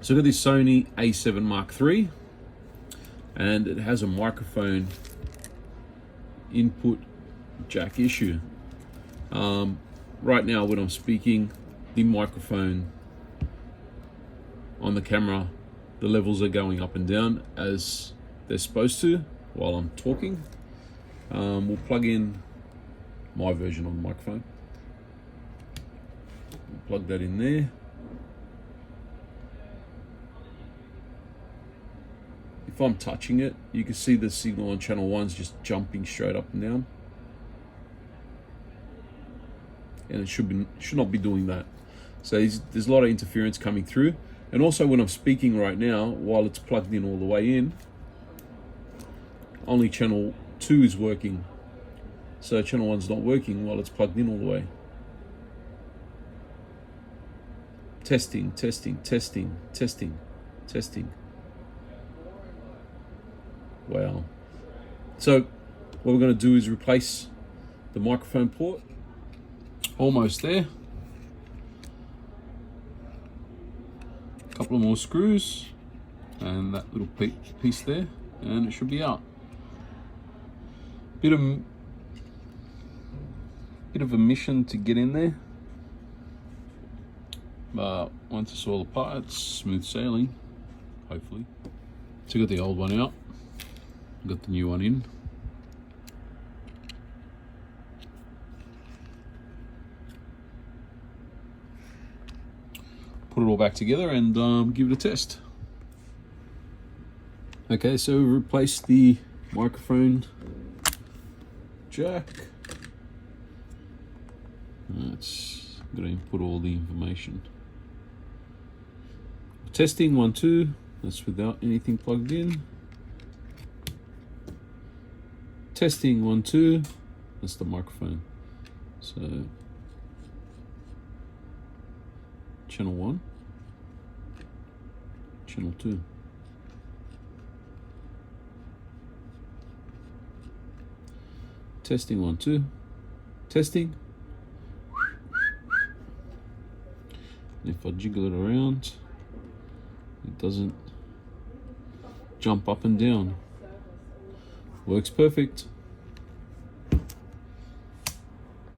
So I've got this Sony A7 Mark III, and it has a microphone input jack issue. Right now when I'm speaking, the microphone on the camera, the levels are going up and down as they're supposed to while I'm talking. We'll plug in my version of the microphone. Plug that in there. If I'm touching it, you can see the signal on channel 1's just jumping straight up and down. And it should not be doing that. So there's a lot of interference coming through. And also when I'm speaking right now, while it's plugged in all the way in, only channel 2 is working. So channel 1's not working while it's plugged in all the way. Testing, testing, testing, testing, testing. Wow. So what we're going to do is replace the microphone port. Almost there. A couple of more screws and that little piece there, and it should be out. Bit of a mission to get in there, but once it's all apart, it's smooth sailing, hopefully. So I got the old one out, got the new one in. Put it all back together and give it a test. Okay, so we've replaced the microphone jack. That's going to input all the information. Testing 1, 2. That's without anything plugged in. Testing 1, 2. That's the microphone. So channel 1, channel 2. Testing 1, 2. Testing. And if I jiggle it around, it doesn't jump up and down. Works perfect.